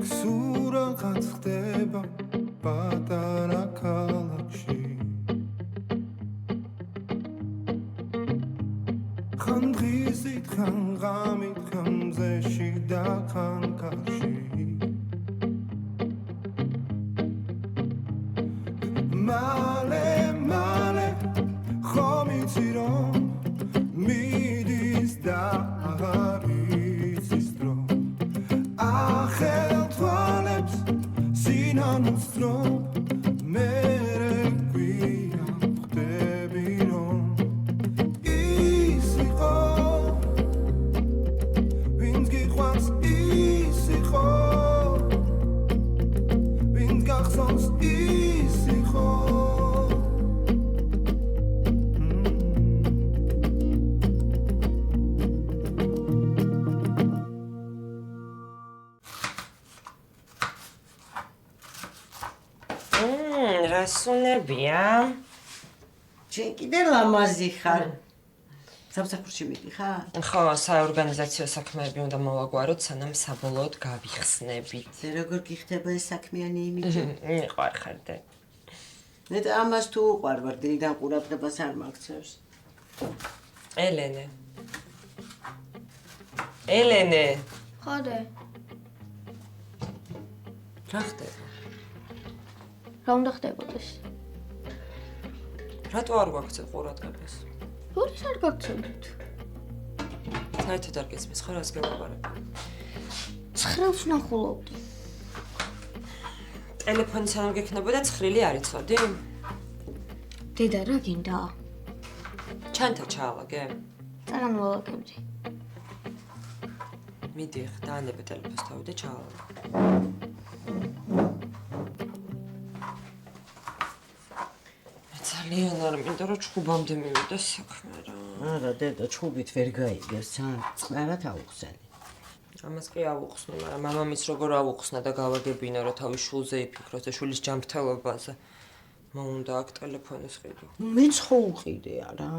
სურაღაც ხდება პატარა ქალაქში ხან დღისით ხან ღამით ხან მზეში და ხან კარში მალე ხომ იცი რომ მიდის და აღარ იცის დრო ახელ თვალებს სინანულს რომ მე გვია ხდები რომ ის იყო ვინც გიყვარს ის იყო ვინც გახსოვს ის იყო რასუნებია? შენ კიდე ლამაზი ხარ. სამსახურში მიდიხარ? ხო, საორგანიზაციო საქმეები უნდა მოვაგვაროთ, სანამ საბოლოოდ გავიხსნებით. ზე როგორ გიხდება ეს საქმიანი იმიჯი? მიყვარ ხარდე. მე და ამას თუ უყვარ ვარ, დილიდან ყურადღებას არ მაქცევს. ელენე. ელენე. ხოდე. რა ხდება? რა უნდა ხდებოდეს? რატო არ გვაქცევ ყურადღებას? როდის არ გაგცემთ? საერთოდ არ გესმის ხო რას გელაპარაკ? 9-ს ნახულობდი. ტელეფონი სანამ გექნებოდა ცხრილი არ იცოდი? დედა რა გინდა? ჩანთა ჩაალაგე? წაგან ვალაგებდი. მიდიხ, დაანებე ტელეფონს თავი და ჩაალაგე. ძალიან არ მინდა რომ ჩხუბამდე მივიდა საქმე რა. არა, დედა, ჩხუბით ვერ გაიგებს, წყნარად აუხსენი. ამას კი ავუხსნი, მაგრამ მამამიც როგორ ავუხსნა და გავაგებინა რომ თავის შულზე იფიქროს და შულის ჯანმრთელობაზე. მოუნდა აქ ტელეფონის ყიდი. მეც ხო უყიდე არა.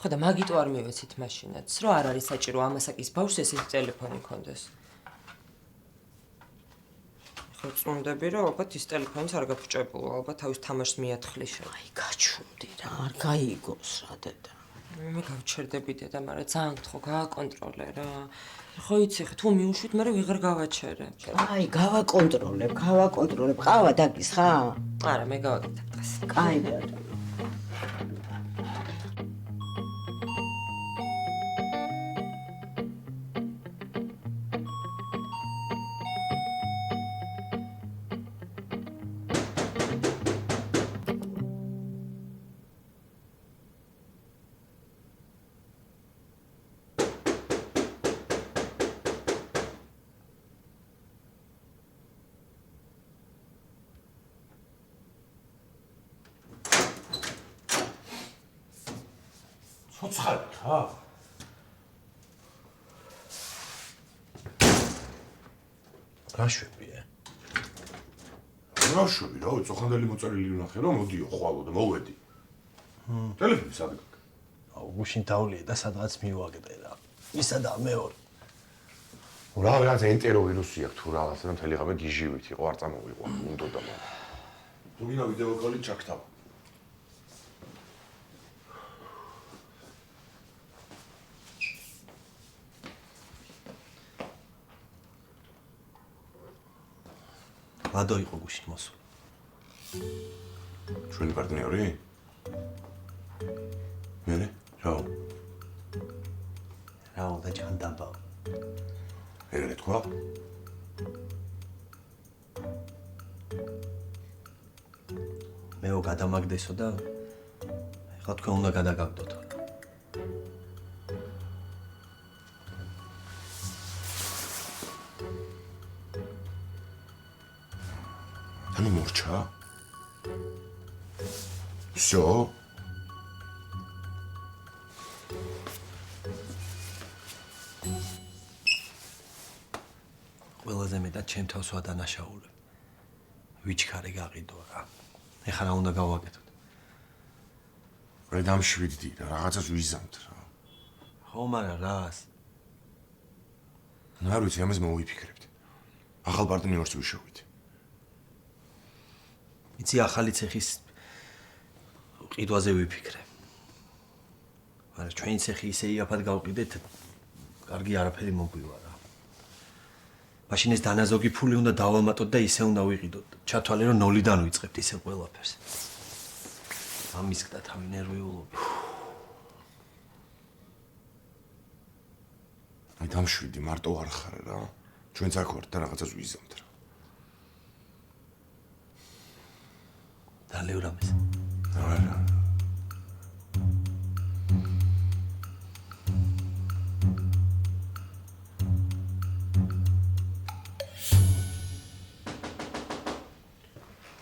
ხო და მაგიტო არ მივეცით მაშინაც, რომ არ არის საჭირო ამასაკის ბავშვს ესეთი ტელეფონი ქონდეს. ხო წუნდები რომ ალბათ ის ტელეფონიც არ გაფუჭებულა, ალბათ თავის თამაშს მიათხლის შენ. აი, გაჩუნდი რა, არ გაიგოს რა დედა. მე გავჩერდები დედა, მაგრამ ძალიან გთხოვ, გააკონტროლე რა. ხო იცი, თუ მიუშვით, მაგრამ ვიღარ გავაჩერე. აი, გავაკონტროლებ. ყავა დაგის ხა? არა, მე გავაკეთებ დღეს. კაი ბატონო. ცოცხალი ხა? რა შვებია? რა შვები რა, წოხანდელი მოწერილი ვნახე რომ მოდიო ხვალო და მოვედი. ტელეფონი სად გაქვს? აუ, გუშინ დავლია და სადღაც მივაგდე რა. ისა და მეორე. რა რაღაც ენტერო ვირუსი აქვს თუ რაღაცა და მთელი ღამე გიჟივით იყო, არ წამოვიყვა, უნდოდა მაგრამ. თუ გინდა ვიდეო კოლი ჩაქთავ. ლადო იყო გუშინ მოსული. ჩვენი პარტნიორი? მერე? რაო? რაო და ჯანდაბა. ერე თქვა? მეო გადამაგდესო და ეხლა თქვენ უნდა გადაგაგდოთ. ანუ მორჩა? всё? ყველაზე მეტად ჩემ თავს ვადანაშაულებ. ვიჩქარე გაყიდო რა. ეხლა რა უნდა გავაკეთოთ? რე დამშვიდდი და რაღაცას ვიზამთ რა. ხო, მაგრამ რას? არ ვიცი, ამას მოვიფიქრებთ. ახალ პარტნიორს ვიშოვით. იცი ახალი ცეხის ყიდვაზე ვიფიქრე. მაგრამ ჩვენი ცეხი ისე იაფად გავყიდეთ, კარგი არაფერი მოგვივა რა. მაშინ ეს დანაზოგი ფული უნდა დავალმატოთ და ისე უნდა ვიყიდოთ. ჩათვალე რომ ნოლიდან ვიწყებთ ისე ყველაფერს. ამისკდა თავი ნერვიულობი. აი დამშვიდი, მარტო არ ხარ რა. ჩვენც აქ ვართ და რაღაცას ვიზამთ რა. დალევრამეს. არა.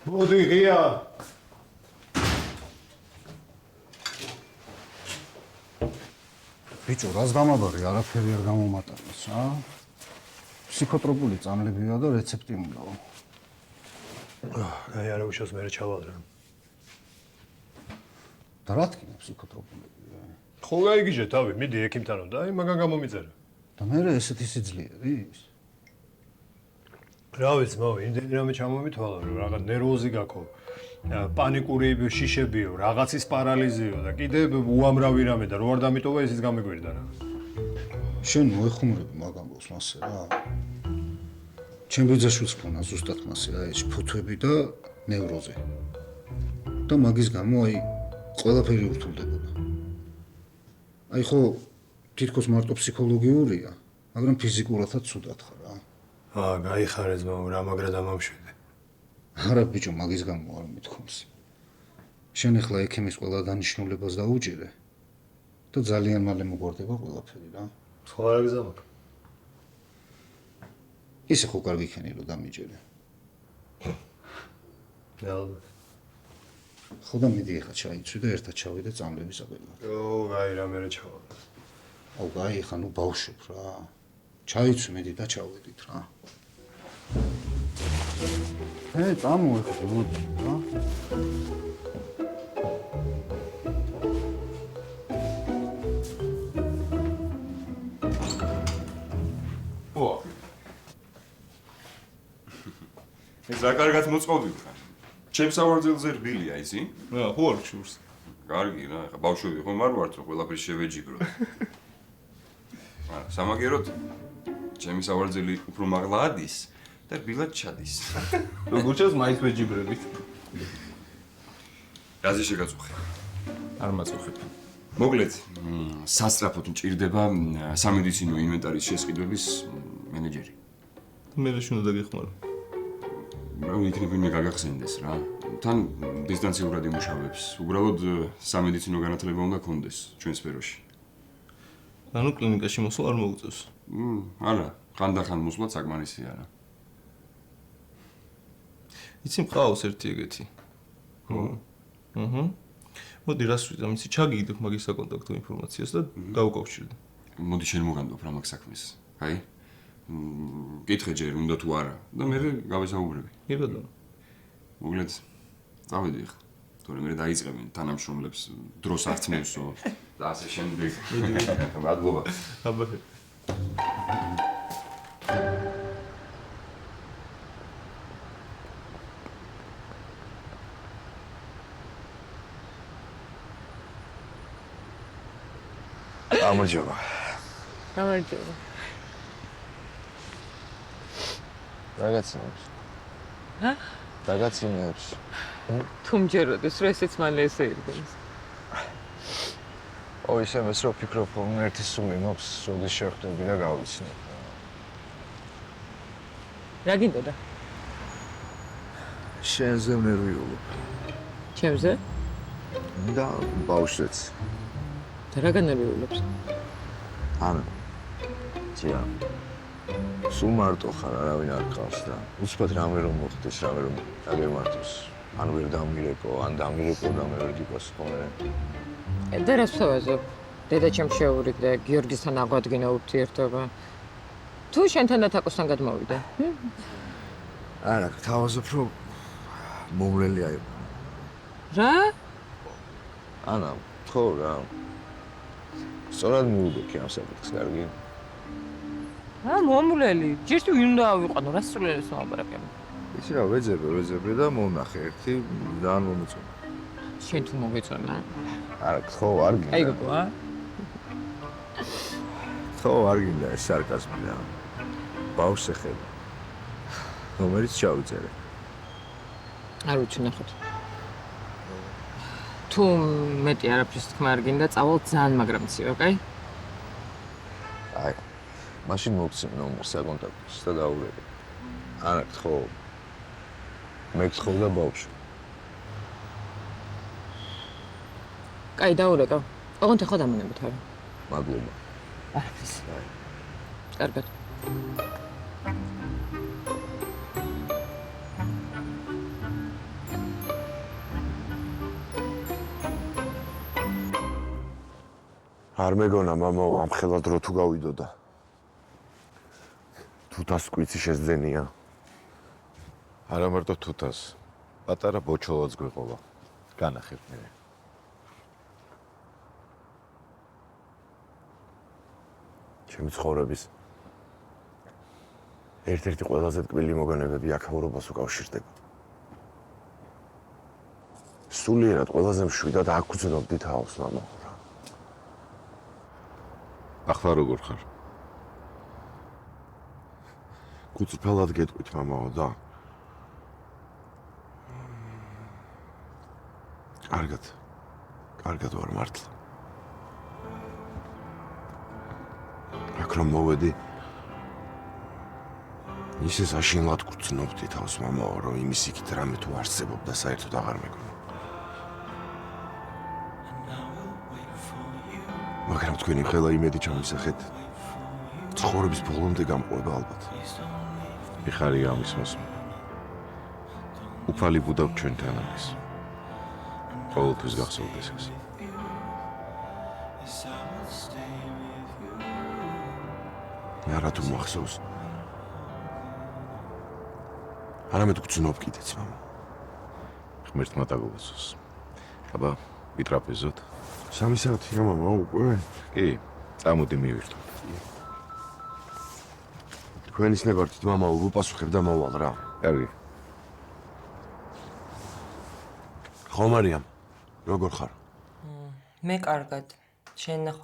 მოდი ღია. ბიჭო, რას გამაბარი, არაფერი არ გამომატანეს, რა? ფსიქოტროპული წამლებია და რეცეპტი უნდაო. აი არა უშავს მე ჩავალ რა. და რა თქმა ფსიქოტროპულები? ხო გაიგიჟე თავი, მიდი ექიმთანო და აი მაგან გამომიწერა. და მე ესეთი სიძლიერე ის? რა ვიცი, მოვი, იმდენი რამე ჩამომითვალა, რომ რაღაც ნერვოზი გაქო. პანიკური შიშებიო, რაღაცის პარალიზიო და კიდე უამრავი რამე და რო არ დამიტოვა ისიც გამიგვირდა რა. შენ მოეხმურები მაგ ამბავს მასე რა. ჩემ ბიძაშვილს ქონა ზუსტად მასე რა, ეს ფოთვები და ნევროზი. და მაგის გამო აი ყველაფერი ურთულდებოდა. აი ხო თითქოს მარტო ფსიქოლოგიურია, მაგრამ ფიზიკურადაც ცუდად ხარ რა. გაიხარეს მომ რა მაგრა დამამშვიდე. არა ბიჭო, მაგის გამო არ მithkoms. შენ ახლა ექიმის ყველა დანიშნულებას დაუჭირე და ძალიან მალე მოგვარდება ყველაფერი რა. სხვა რა გზა მაქვს? ისე ხო კარგი ხენი რომ დამიჯერე. ალბათ. ხო და მიდი ახლა ჩაიცვი და ერთად ჩავიდე წამლების აბელად. გაი რა მე ჩავალ. აუ გაი ხა ნუ ბავშვობ რა. ჩაიცვი მიდი და ჩავედით რა. წამოეხო მოდი რა. ეს რა კარგად მოწყობდი ხარ. ჩემს ავარძელზე რბილია ისი? ხო არ გშურს. კარგი რა, ხა ბავშვები ხომ არ ვართ რომ ყველაფერი შევეჯიბროთ. სამაგეროდ ჩემი ავარძელი უფრო მაღლა ადის და რბილად ჩადის. როგორ ჩას მაინც მეჯიბრებით. რაზე შეგაწუხე? არ მაწუხებ. მოკლედ, სასწრაფოდ მჭირდება სამედიცინო ინვენტარის შესყიდვების მენეჯერი. მე რა შუნდა დაგეხმარო? რა იქნება მე გაგახსენდეს რა. თან დისტანციურად იმუშავებს. უბრალოდ სამედიცინო განათლება უნდა გქონდეს ჩვენ სფეროში. ანუ კლინიკაში მოსვლა არ მოუწევს. არა, ხანდახან მოსვლა საკმარისია რა. იცი მყავს ერთი ეგეთი. მოდი რას ვიტყვი, ამისი ჩაგიგდებ მაგის საკონტაქტო ინფორმაციას და გავუკავშირდე. მოდი შენ მოგანდობ რა მაგ საქმეს. აი? კითხე ჯერ უნდა თუ არა და მე გავესაუბრები. კი ბატონო. მოკლედ წავედი ახლა. თორემ მე დაიწყებენ თანამშრომლებს დროს არწნევსო და ასე შემდეგ. მადლობა. აბა. ამოჯობა. გამარჯობა. Ragazzinებს. ჰა? Ragazzinებს. თუ მჯეროდეს, რომ ესეც მალე ესე ირგოს. ისე მეს რო ფიქრობ, რომ ერთი სული მოქვს, როდის შევხვდები და გავიცნო. რა გინდოდა? შენზე ნერვიულობ. ჩემზე? და ბავშვზეც. და რა განერვიულობს? ანუ ძია. სულ მარტო ხარ, არავინ არ ყავს და უცბად რამე რომ მოხდეს, რამე რომ დაგემართოს. ან ვერ დამირეკო, ან დამირეკო და მე ვერ გიყვას ხოლმე. და რას ვთავაზობ? დედა ჩემ შეურიგდა, გიორგისთან აგვადგინა ურთიერთობა. თუ შენთან და თაკოსთან გადმოვიდა? არა, თავაზობ რომ მომლელი აიყო. რა? ანა, ხო რა. სწორად მიუგოქი ამ საკითხს, კარგი? მომვლელი. ჯერ ვინ უნდა ავიყვანო, რა სულელს მოვაბარაკებ. იცი რა, ვეძებე და მომნახე ერთი ძალიან მომეწონა. შენ თუ მოგეწონა? არა, ხო, არ გინდა. აი გოგო, ხო, არ გინდა ეს სარკაზმი და ბავშვს ეხება. ნომერიც ჩავიწერე. არ ვიცი ნახოთ. თუ მეტი არაფრის თქმა არ გინდა, წავალ ძალიან მაგრამ ციო, ოკეი? აი, მაშინ მოგცემ ნომერს საკონტაქტოს და დაურეკე. არა, ხო. მე გთხოვ და ბავშვი. კაი, დაურეკო. ოღონდ ახლა დამონებით არა. მადლობა. არაფრის. კარგად. არ მეგონა მამაო, ამხელა დრო თუ გავიდოდა. თუთას კვიცი შეძენია. არა მარტო თუთას. პატარა ბოჩოლაც გვეყოლა. განახებ მე. ჩემი ცხოვრების ერთ-ერთი ყველაზე ტკბილი მოგონებები აქაურობას უკავშირდება. სულიერად ყველაზე მშვიდად აქ ვძნობდი თავს, მამაო. ახლა როგორ ხარ? გუწფელად გეტყვით, მამაო და კარგად ვარ მართლა. აქ რომ მოვედი, ისე საშინლად გრძნობდი თავს, მამაო, რომ იმის იქით რამე თუ არსებობდა, საერთოდ აღარ მეგონა. მაგრამ თქვენი ხელა იმედი ჩამისახეთ, ცხოვრების ბოლომდე გამყვება ალბათ. იხარია ამის მოსმა. უფალი ბუდავ ჩვენთან არის. ყოველთვის გახსოვდეს ეს. არა თუ მახსოვს. არამედ გძნობ კიდეც, მამა. ღმერთმა დაგუგზოს. აბა, ვიტრაპეზოთ. 3 საათია, მამა, უკვე? კი, წამოდი მივირთო. თქვენის ნებართით, მამა, უპასუხებ და მოვალ რა. კარგი. ხო, მარიამ, როგორ ხარ? მე კარგად. შენ ნახო.